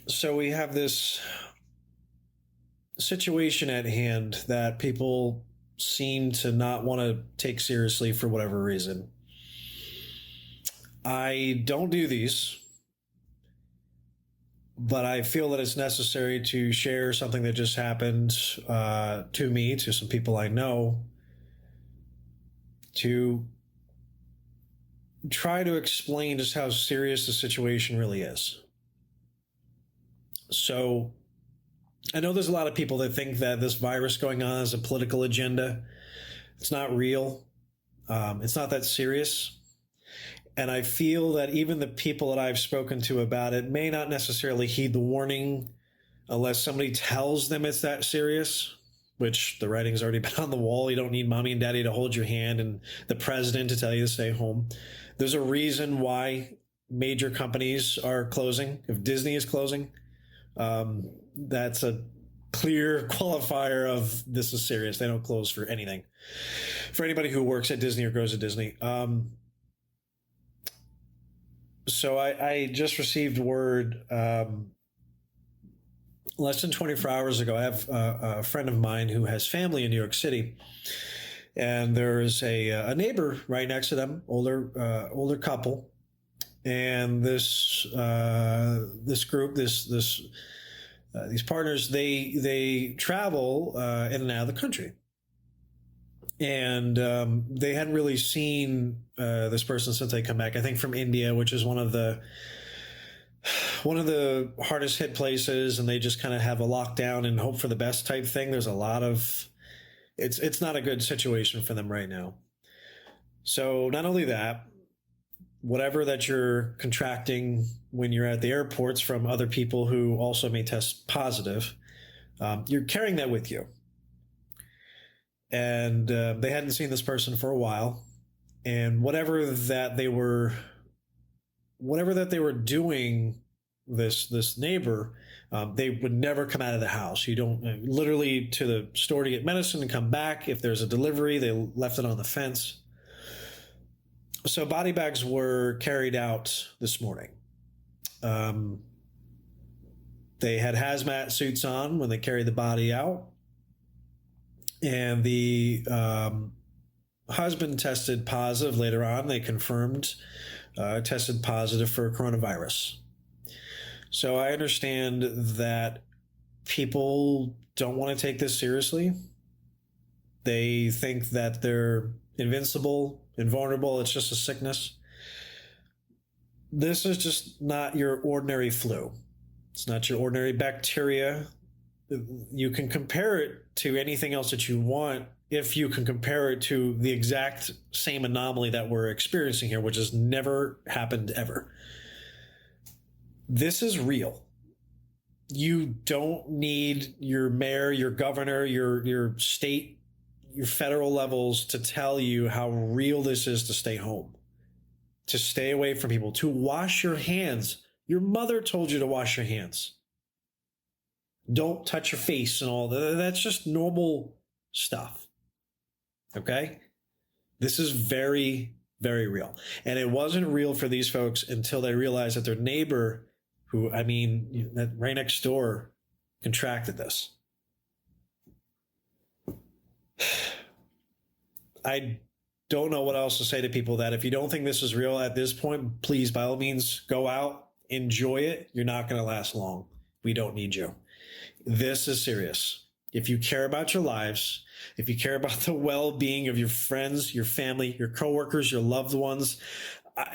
So we have this situation at hand that people seem to not want to take seriously for whatever reason. I don't do these, but I feel that it's necessary to share something that just happened to me, to some people I know, to try to explain just how serious the situation really is. So, I know there's a lot of people that think that this virus going on is a political agenda. It's not real. It's not that serious. And I feel that even the people that I've spoken to about it may not necessarily heed the warning unless somebody tells them it's that serious, which the writing's already been on the wall. You don't need mommy and daddy to hold your hand and the president to tell you to stay home. There's a reason why major companies are closing. If Disney is closing, that's a clear qualifier of this is serious. They don't close for anything. For anybody who works at Disney or goes to Disney. So I just received word less than 24 hours ago. I have a friend of mine who has family in New York City, and there's a neighbor right next to them, older couple, and this group, these partners, they travel in and out of the country, and they hadn't really seen this person since they come back. I think from India, which is one of the hardest hit places, and they just kind of have a lockdown and hope for the best type thing. There's a lot of it's not a good situation for them right now. So not only that, whatever that you're contracting when you're at the airports from other people who also may test positive, you're carrying that with you. And they hadn't seen this person for a while, and whatever that they were doing, this neighbor, they would never come out of the house. You don't literally to the store to get medicine and come back. If there's a delivery, they left it on the fence. So body bags were carried out this morning. They had hazmat suits on when they carried the body out, and the husband tested positive later on. They confirmed tested positive for coronavirus. So I understand that people don't want to take this seriously. They think that they're invincible, invulnerable. It's just a sickness. This is just not your ordinary flu. It's not your ordinary bacteria. You can compare it to anything else that you want if you can compare it to the exact same anomaly that we're experiencing here, which has never happened ever. This is real. You don't need your mayor, your governor, your state, your federal levels to tell you how real this is to stay home, to stay away from people, to wash your hands. Your mother told you to wash your hands. Don't touch your face and all that. That's just normal stuff. Okay? This is very, very real. And it wasn't real for these folks until they realized that their neighbor, who, I mean, that right next door, contracted this. I don't know what else to say to people that if you don't think this is real at this point, please, by all means, go out, enjoy it. You're not going to last long. We don't need you. This is serious. If you care about your lives, if you care about the well-being of your friends, your family, your coworkers, your loved ones,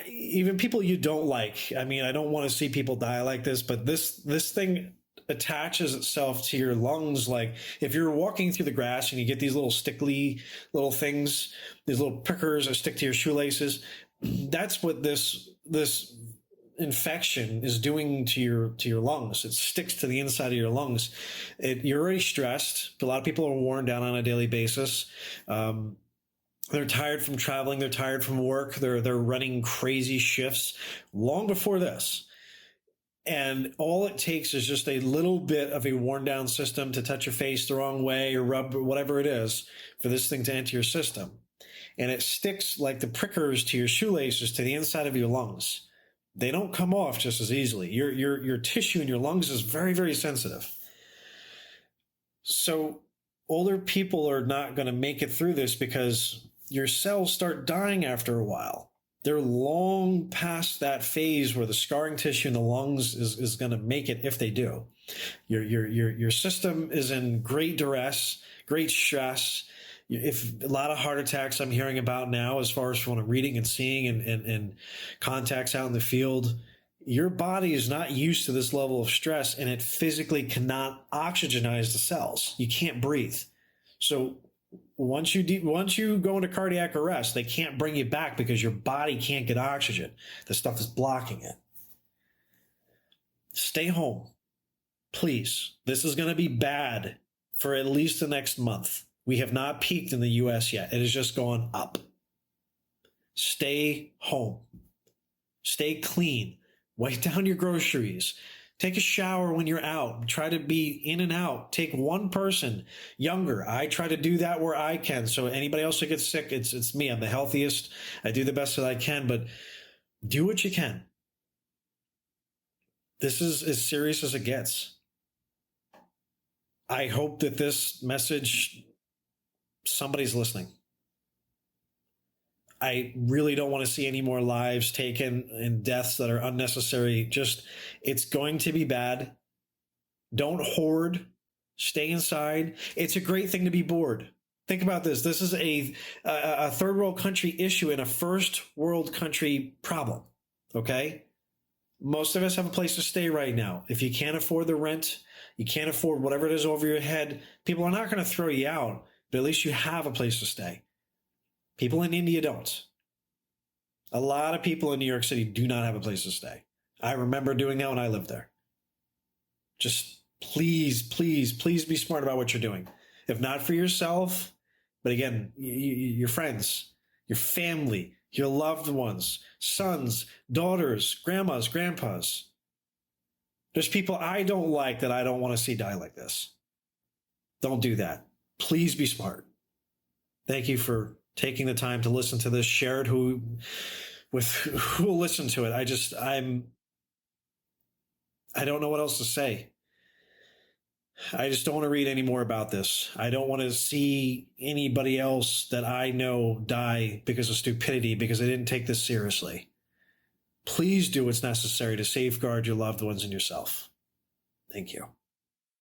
even people you don't like. I mean, I don't want to see people die like this, but this thing attaches itself to your lungs. Like if you're walking through the grass and you get these little stickly little things, these little prickers that stick to your shoelaces, that's what this infection is doing to your lungs. It sticks to the inside of your lungs. You're already stressed. A lot of people are worn down on a daily basis. They're tired from traveling. They're tired from work. They're running crazy shifts long before this. And all it takes is just a little bit of a worn down system to touch your face the wrong way or rub whatever it is for this thing to enter your system. And it sticks like the prickers to your shoelaces to the inside of your lungs. They don't come off just as easily. Your tissue in your lungs is very, very sensitive. So older people are not going to make it through this because your cells start dying after a while. They're long past that phase where the scarring tissue in the lungs is going to make it if they do. Your system is in great duress, great stress. If a lot of heart attacks I'm hearing about now, as far as from what I'm reading and seeing and contacts out in the field, your body is not used to this level of stress, and it physically cannot oxygenize the cells. You can't breathe. So once you go into cardiac arrest, they can't bring you back because your body can't get oxygen. The stuff is blocking it. Stay home, please. This is going to be bad for at least the next month. We have not peaked in the US yet. It has just gone up. Stay home. Stay clean. Wipe down your groceries. Take a shower when you're out. Try to be in and out. Take one person younger. I try to do that where I can. So anybody else who gets sick, it's me. I'm the healthiest. I do the best that I can, but do what you can. This is as serious as it gets. I hope that this message, somebody's listening. I really don't want to see any more lives taken and deaths that are unnecessary. Just, it's going to be bad. Don't hoard. Stay inside. It's a great thing to be bored. Think about this. This is a third world country issue and a first world country problem. Okay? Most of us have a place to stay right now. If you can't afford the rent, you can't afford whatever it is over your head, people are not going to throw you out, but at least you have a place to stay. People in India don't. A lot of people in New York City do not have a place to stay. I remember doing that when I lived there. Just please, please, please be smart about what you're doing. If not for yourself, but again, your friends, your family, your loved ones, sons, daughters, grandmas, grandpas. There's people I don't like that I don't want to see die like this. Don't do that. Please be smart. Thank you for taking the time to listen to this. Share it who will listen to it. I don't know what else to say. I just don't want to read any more about this. I don't want to see anybody else that I know die because of stupidity, because they didn't take this seriously. Please do what's necessary to safeguard your loved ones and yourself. Thank you.